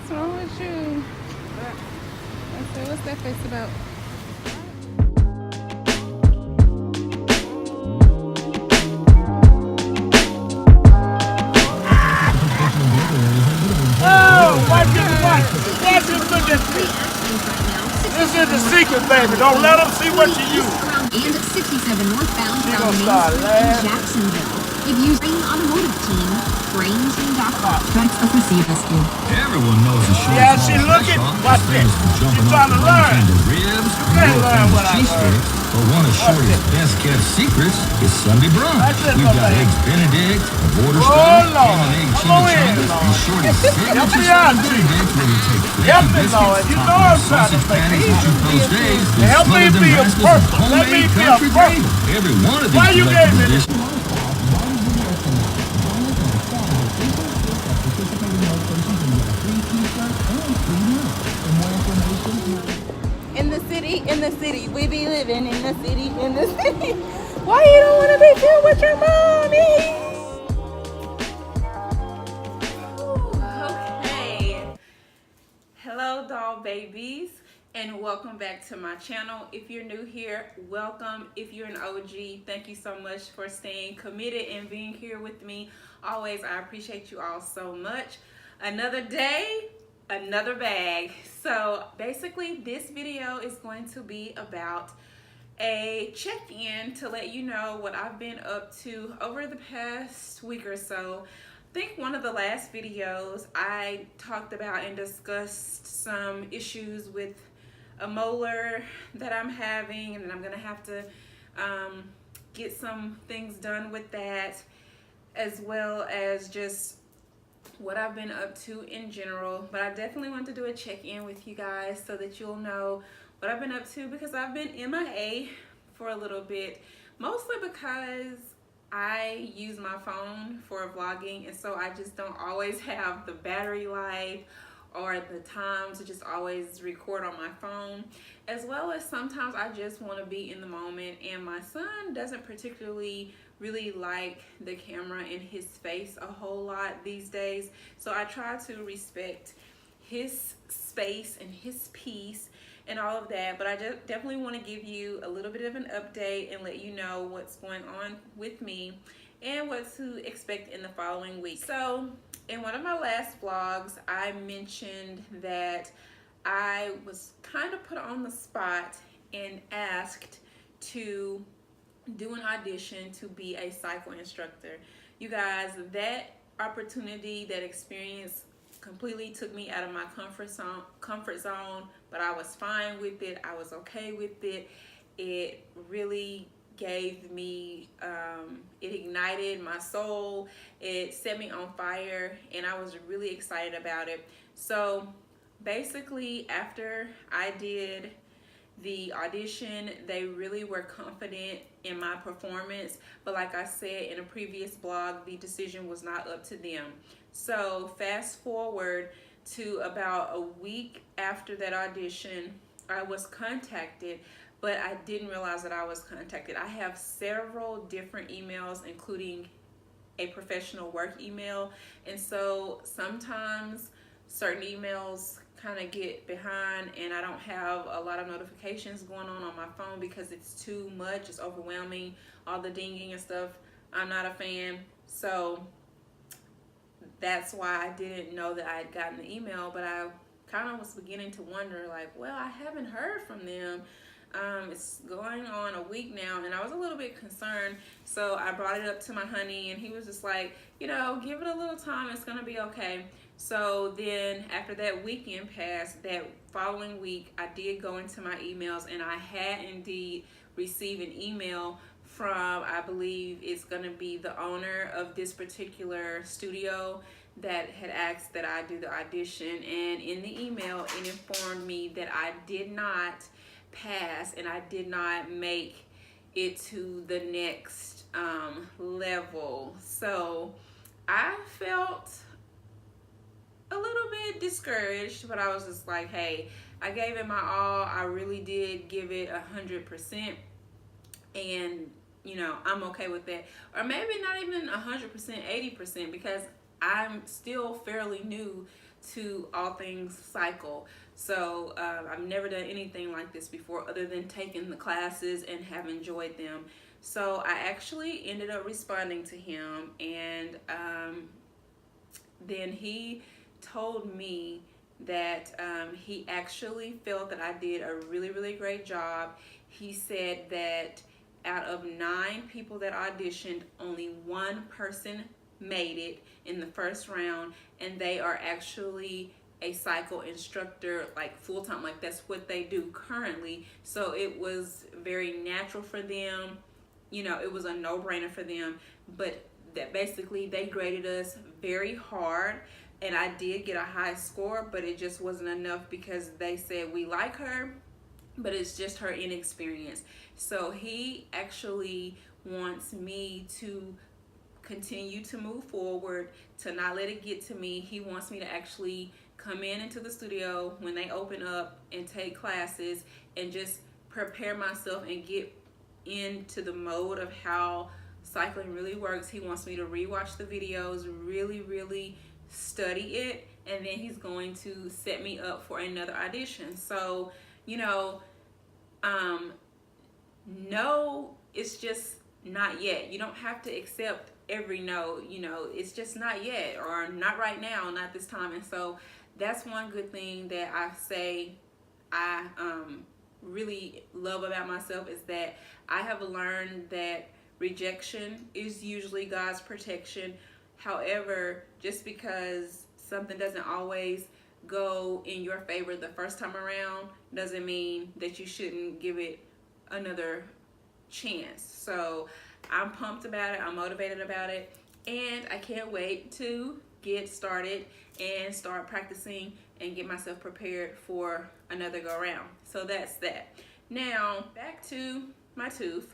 What's wrong with you? I said, what's that face about? Oh, watch it, watch it. Watch it, look at this. This is the secret, baby. Don't let them see what you use. And 67 northbound She down gonna Main start Street in laughing. Jacksonville. If you Brain Automotive Team, BrainTeam.com. Types of receiver skill. Everyone knows the short Yeah, she looking. Watch this. She trying to learn. Ribs, You can't learn what I learned. but one of Shorty's best kept secrets is Sunday brunch. That's it, We've my got man. eggs Benedict, a border Oh, style, Lord. ham and egg Come on in, chimichanga, Lord. and Shorty's Help signature me out, sausage Jesus. baked where we take Help flaky me, Lord. biscuits, You top know them I'm with trying to sausage make patties it and two easy. poached eggs, Help then me smother them be a rascals with person. Let me homemade be a country person. gravy. Every one of Why these you gave me collectible this? dishes. In the city, we be living in the city, Why you don't want to be filled with your mommy? Okay. Hello, DollBabies, and welcome back to my channel. If you're new here, welcome. If you're an OG, thank you so much for staying committed and being here with me. Always, I appreciate you all so much. Another day, another bag. So basically this video is going to be about a check-in to let you know what I've been up to over the past week or so. I think one of the last videos I talked about and discussed some issues with a molar that I'm having, and I'm gonna have to get some things done with that, as well as just what I've been up to in general. But I definitely want to do a check-in with you guys so that you'll know what I've been up to, because I've been MIA for a little bit, mostly because I use my phone for vlogging, and so I just don't always have the battery life or the time to just always record on my phone, as well as sometimes I just want to be in the moment, and my son doesn't particularly really like the camera in his face a whole lot these days, so I try to respect his space and his peace and all of that. But I just definitely want to give you a little bit of an update and let you know what's going on with me and what to expect in the following week. So in one of my last vlogs, I mentioned that I was kind of put on the spot and asked to do an audition to be a cycle instructor. You guys, that opportunity, that experience completely took me out of my comfort zone, but I was fine with it. I was okay with it. It really gave me, it ignited my soul. It set me on fire, and I was really excited about it. So basically, after I did the audition, they really were confident in my performance, but like I said in a previous blog, the decision was not up to them. So fast forward to about a week after that audition, I was contacted, but I didn't realize that I was contacted. I have several different emails, including a professional work email, and so sometimes certain emails kind of get behind and I don't have a lot of notifications going on my phone because it's too much, it's overwhelming, all the dinging and stuff. I'm not a fan, so that's why I didn't know that I had gotten the email. But I kind of was beginning to wonder, like, well, I haven't heard from them. It's going on a week now, and I was a little bit concerned, so I brought it up to my honey, and he was just like, you know, give it a little time, it's gonna be okay. So then after that weekend passed, that following week, I did go into my emails, and I had indeed received an email from, I believe it's gonna be the owner of this particular studio, that had asked that I do the audition. And in the email, it informed me that I did not pass and I did not make it to the next level. So I felt a little bit discouraged, but I was just like, hey, I gave it my all. I really did give it 100%, and you know, I'm okay with that. Or maybe not even 100%, 80%, because I'm still fairly new to all things cycle. So I've never done anything like this before other than taking the classes and have enjoyed them. So I actually ended up responding to him, and then he told me that he actually felt that I did a really great job. He said that out of 9 people that auditioned, only 1 person made it in the first round, and they are actually a cycle instructor, like full-time, like that's what they do currently. So it was very natural for them, you know, it was a no-brainer for them. But that basically they graded us very hard, and I did get a high score, but it just wasn't enough because they said we like her, but it's just her inexperience. So he actually wants me to continue to move forward, to not let it get to me. He wants me to actually come into the studio when they open up and take classes and just prepare myself and get into the mode of how cycling really works. He wants me to rewatch the videos, really study it, and then he's going to set me up for another audition. So, you know, no, it's just not yet. You don't have to accept every no, you know, it's just not yet, or not right now, not this time. And so that's one good thing that I say I really love about myself, is that I have learned that rejection is usually God's protection. However, just because something doesn't always go in your favor the first time around doesn't mean that you shouldn't give it another chance. So I'm pumped about it, I'm motivated about it, and I can't wait to get started and start practicing and get myself prepared for another go round. So that's that. Now back to my tooth.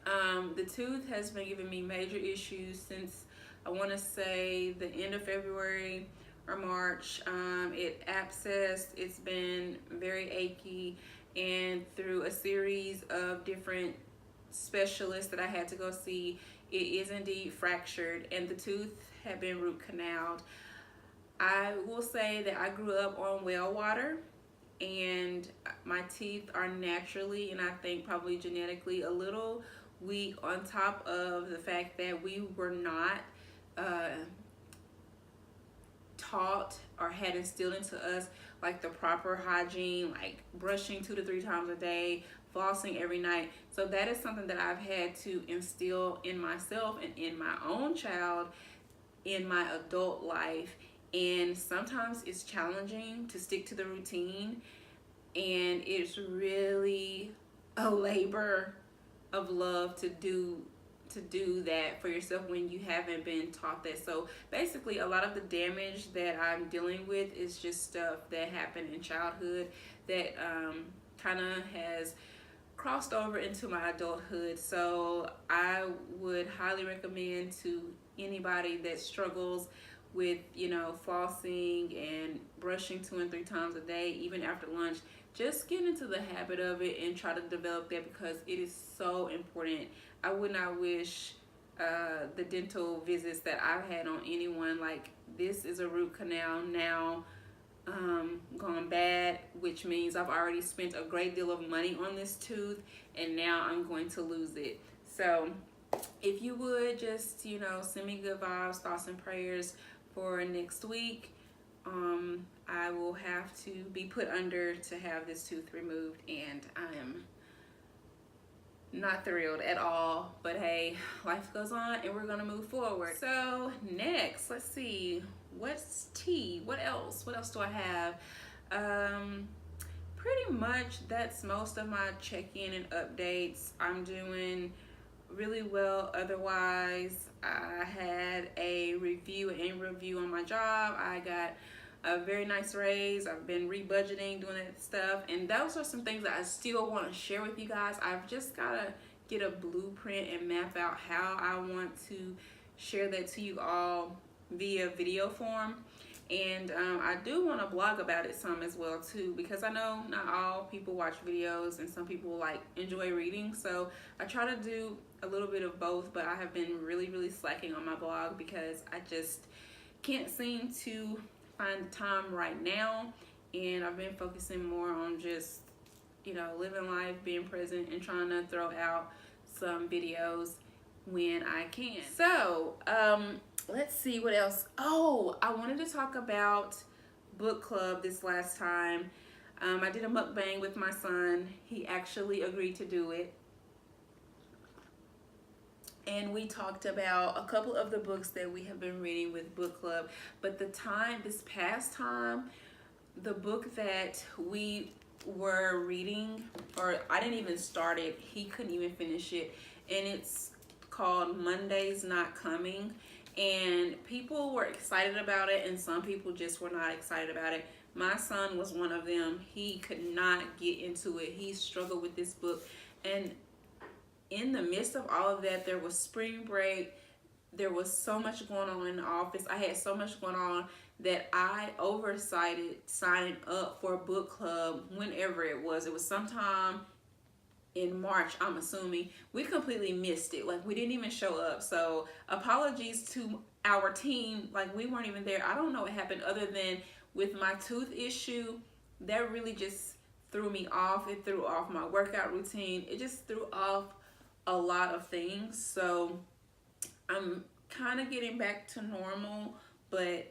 The tooth has been giving me major issues since, I want to say, the end of February or March. It abscessed, it's been very achy, and through a series of different specialists that I had to go see, it is indeed fractured, and the tooth had been root canaled. I will say that I grew up on well water, and my teeth are naturally, and I think probably genetically, a little weak, on top of the fact that we were not taught or had instilled into us like the proper hygiene, like brushing 2 to 3 times a day, flossing every night. So that is something that I've had to instill in myself and in my own child in my adult life. And sometimes it's challenging to stick to the routine, and it's really a labor of love to do that for yourself when you haven't been taught that. So basically, a lot of the damage that I'm dealing with is just stuff that happened in childhood that kind of has crossed over into my adulthood. So I would highly recommend to anybody that struggles with, you know, flossing and brushing 2 and 3 times a day, even after lunch, just get into the habit of it and try to develop that, because it is so important. I would not wish the dental visits that I've had on anyone. Like, this is a root canal now gone bad, which means I've already spent a great deal of money on this tooth, and now I'm going to lose it. So if you would just, you know, send me good vibes, thoughts, and prayers for next week. I will have to be put under to have this tooth removed, and I am not thrilled at all, but hey, life goes on and we're gonna move forward. So next, let's see, what's tea? What else do I have? Pretty much that's most of my check-in and updates. I'm doing really well otherwise. I had a review on my job. I got a very nice raise. I've been rebudgeting, doing that stuff, and those are some things that I still want to share with you guys. I've just gotta get a blueprint and map out how I want to share that to you all via video form. And I do want to blog about it some as well too, because I know not all people watch videos and some people like enjoy reading. So I try to do a little bit of both, but I have been really slacking on my blog because I just can't seem to find the time right now, and I've been focusing more on just, you know, living life, being present, and trying to throw out some videos when I can. So let's see what else. Oh, I wanted to talk about book club this last time. I did a mukbang with my son. He actually agreed to do it. And we talked about a couple of the books that we have been reading with book club. But this past time, the book that we were reading, or I didn't even start it, he couldn't even finish it. And it's called Monday's Not Coming. And people were excited about it, and some people just were not excited about it. My son was one of them. He could not get into it. He struggled with this book. And in the midst of all of that, there was spring break. There was so much going on in the office. I had so much going on that I oversighted signing up for a book club whenever it was. It was sometime in March, I'm assuming. We completely missed it. Like, we didn't even show up. So apologies to our team. Like, we weren't even there. I don't know what happened other than with my tooth issue. That really just threw me off. It threw off my workout routine. It just threw off a lot of things. So I'm kind of getting back to normal, but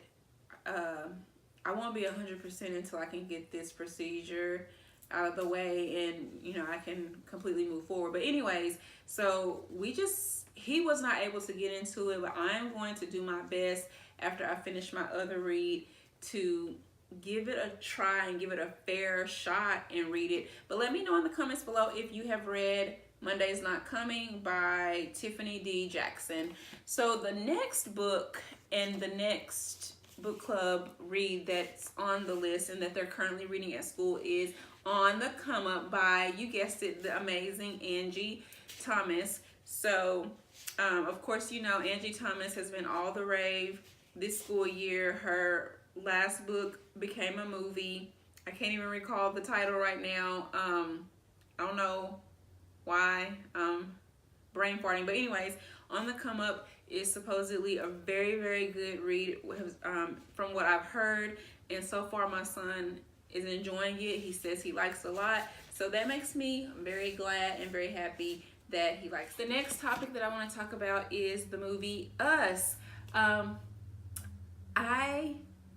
I won't be 100% until I can get this procedure out of the way, and you know, I can completely move forward. But anyways, so he was not able to get into it, but I'm going to do my best after I finish my other read to give it a try and give it a fair shot and read it. But let me know in the comments below if you have read Monday's Not Coming by Tiffany D. Jackson. So the next book and the next book club read that's on the list and that they're currently reading at school is On the Come Up by, you guessed it, the amazing Angie Thomas. So of course, you know, Angie Thomas has been all the rave this school year. Her last book became a movie. I can't even recall the title right now. I don't know why, brain farting. But anyways, On the Come Up is supposedly a very, very good read from what I've heard. And so far, my son is enjoying it. He says he likes a lot. So that makes me very glad and very happy that he likes it. The next topic that I want to talk about is the movie Us. I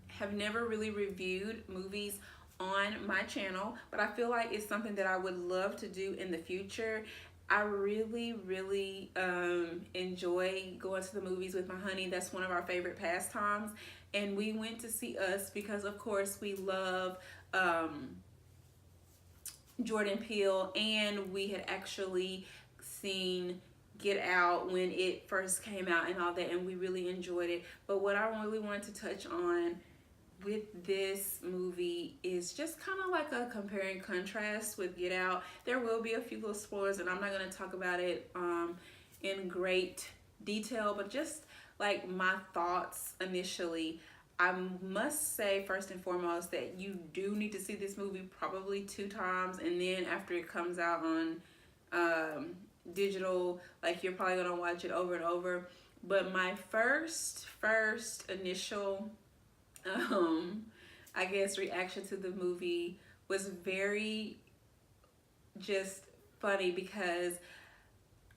have never really reviewed movies on my channel, but I feel like it's something that I would love to do in the future. I really, really enjoy going to the movies with my honey. That's one of our favorite pastimes. And we went to see Us because, of course, we love Jordan Peele, and we had actually seen Get Out when it first came out and all that, and we really enjoyed it. But what I really wanted to touch on with this movie is just kind of like a compare and contrast with Get Out. There will be a few little spoilers, and I'm not going to talk about it in great detail, but just like my thoughts initially. I must say first and foremost that you do need to see this movie probably 2 times, and then after it comes out on digital, like, you're probably going to watch it over and over. But my first initial I guess reaction to the movie was very just funny, because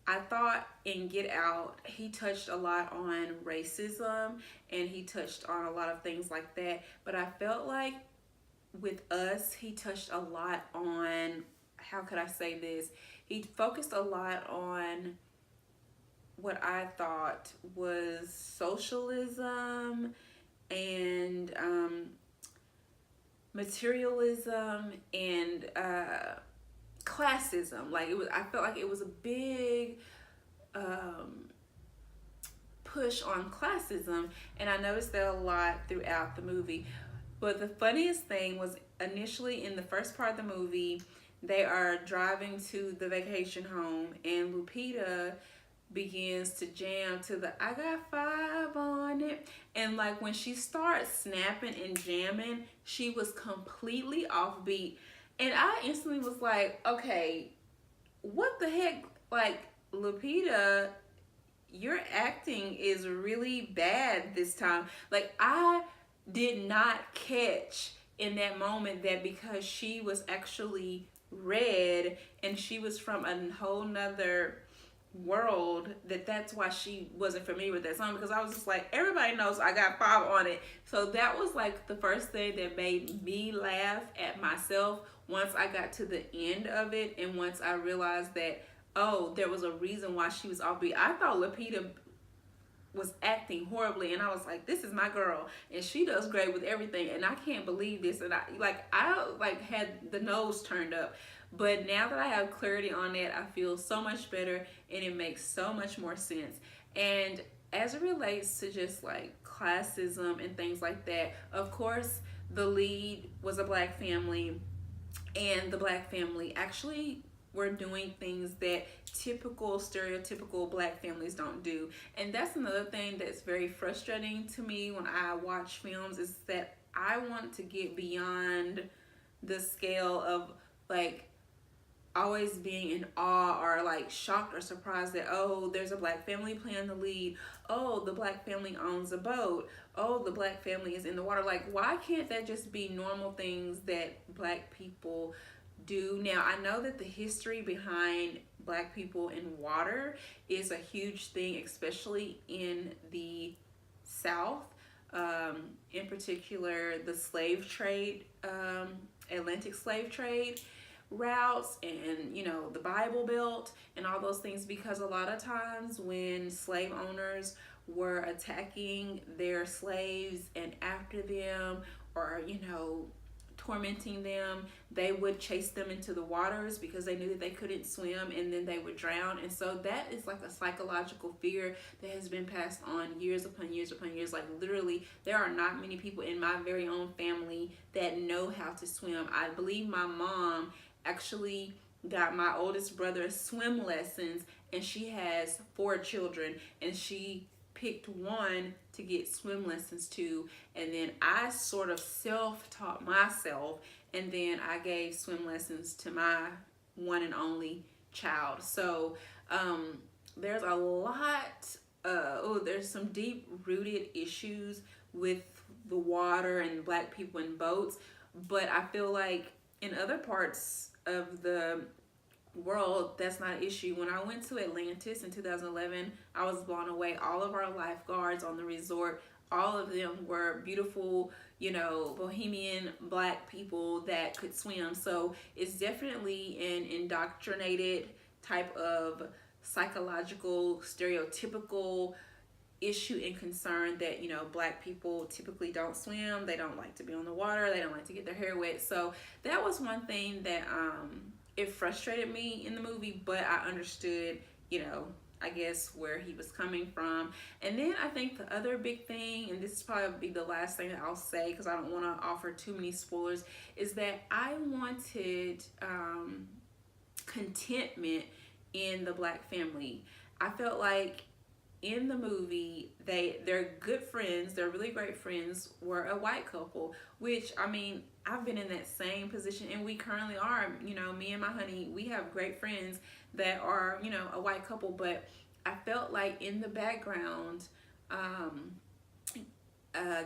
I thought in Get Out he touched a lot on racism and he touched on a lot of things like that, but I felt like with Us he touched a lot on, how could I say this, he focused a lot on what I thought was socialism and materialism and classism. Like, I felt like it was a big push on classism, and I noticed that a lot throughout the movie. But the funniest thing was, initially in the first part of the movie, they are driving to the vacation home, and Lupita begins to jam to the I Got 5 on it. And like, when she starts snapping and jamming, she was completely offbeat. And I instantly was like, okay, what the heck? Like, Lupita, your acting is really bad this time. Like, I did not catch in that moment that because she was actually red and she was from a whole nother world, that's why she wasn't familiar with that song, because I was just like, everybody knows I got 5 on it. So that was like the first thing that made me laugh at myself once I got to the end of it, and once I realized that, oh, there was a reason why she was offbeat. I thought Lupita was acting horribly, and I was like, this is my girl and she does great with everything, and I can't believe this. And I had the nose turned up. But now that I have clarity on that, I feel so much better and it makes so much more sense. And as it relates to just like classism and things like that, of course the lead was a black family, and the black family actually were doing things that typical stereotypical black families don't do. And that's another thing that's very frustrating to me when I watch films, is that I want to get beyond the scale of like always being in awe or like shocked or surprised that, oh, there's a black family playing the lead, oh, the black family owns a boat, oh, the black family is in the water. Like, why can't that just be normal things that black people do? Now, I know that the history behind black people in water is a huge thing, especially in the South, in particular the slave trade, Atlantic slave trade routes, and the Bible Belt and all those things, because a lot of times when slave owners were attacking their slaves and after them, or tormenting them, they would chase them into the waters because they knew that they couldn't swim, and then they would drown. And so that is like a psychological fear that has been passed on years upon years upon years. Like, literally, there are not many people in my very own family that know how to swim. I believe my mom actually got my oldest brother swim lessons, and she has 4 children, and she picked one to get swim lessons to, and then I sort of self-taught myself, and then I gave swim lessons to my one and only child. So there's a lot, there's some deep-rooted issues with the water and black people in boats, but I feel like in other parts of the world, that's not an issue. When I went to Atlantis in 2011, I was blown away. All of our lifeguards on the resort, all of them were beautiful, bohemian black people that could swim. So it's definitely an indoctrinated type of psychological, stereotypical issue and concern that black people typically don't swim, they don't like to be on the water, they don't like to get their hair wet. So that was one thing that it frustrated me in the movie, but I understood I guess where he was coming from. And then I think the other big thing, and this is probably the last thing that I'll say because I don't want to offer too many spoilers, is that I wanted contentment in the black family. I felt like in the movie, they're good friends, they're really great friends, were a white couple, which, I mean, I've been in that same position, and we currently are. Me and my honey, we have great friends that are, a white couple, but I felt like in the background,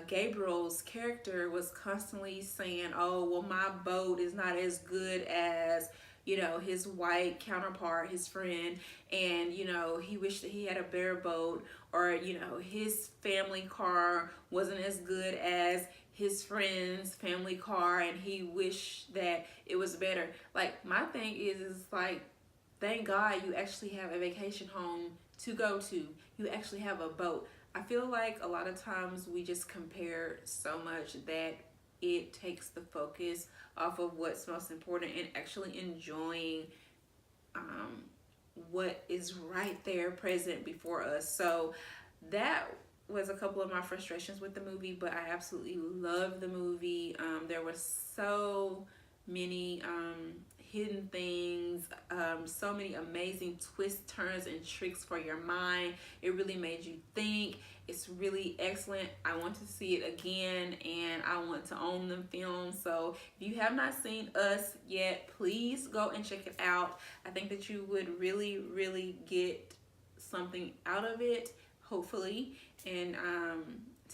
Gabriel's character was constantly saying, oh, well, my boat is not as good as his white counterpart, his friend, and he wished that he had a better boat, or his family car wasn't as good as his friend's family car, and he wished that it was better. Like, my thing is like, thank God you actually have a vacation home to go to. You actually have a boat. I feel like a lot of times we just compare so much that it takes the focus off of what's most important and actually enjoying what is right there present before us. So that was a couple of my frustrations with the movie, but I absolutely love the movie. There were so many hidden things, so many amazing twists, turns, and tricks for your mind. It really made you think. It's really excellent. I want to see it again, and I want to own them films. So if you have not seen Us yet, please go and check it out. I think that you would really, really get something out of it, hopefully. And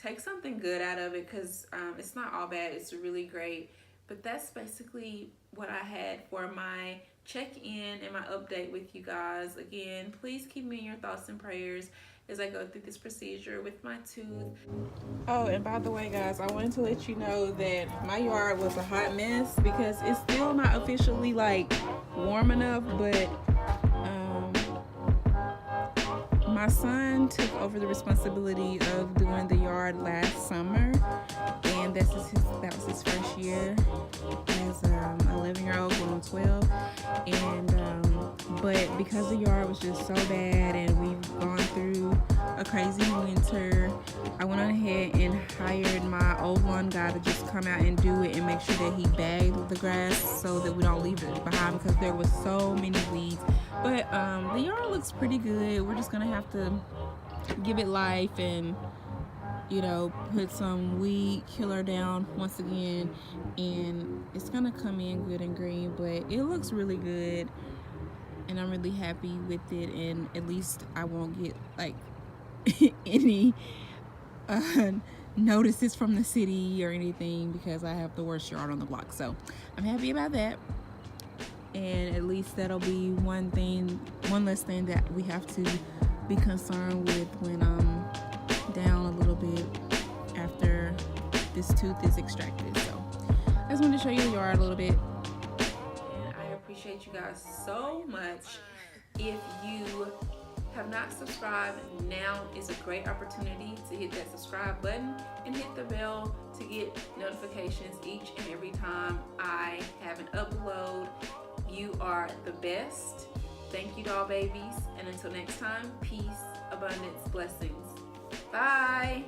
take something good out of it, because it's not all bad, it's really great. But that's basically what I had for my check-in and my update with you guys. Again, please keep me in your thoughts and prayers as I go through this procedure with my tooth. Oh, and by the way, guys, I wanted to let you know that my yard was a hot mess because it's still not officially like warm enough, but my son took over the responsibility of doing the yard last summer, and that was his first year as an 11-year-old going on 12. And but because the yard was just so bad and we've gone through a crazy winter, I went on ahead and hired my old lawn guy to just come out and do it and make sure that he bagged the grass so that we don't leave it behind, because there was so many weeds. But the yard looks pretty good. We're just gonna have to give it life and, you know, put some weed killer down once again, and it's gonna come in good and green. But it looks really good, and I'm really happy with it. And at least I won't get like any notices from the city or anything, because I have the worst yard on the block. So I'm happy about that. And at least that'll be one less thing that we have to be concerned with when I'm down a little bit after this tooth is extracted. So I just wanted to show you the yard a little bit. And I appreciate you guys so much. If you have not subscribed, now is a great opportunity to hit that subscribe button and hit the bell to get notifications each and every time I have an upload. You are the best. Thank you, DollBabies. And until next time, peace, abundance, blessings. Bye.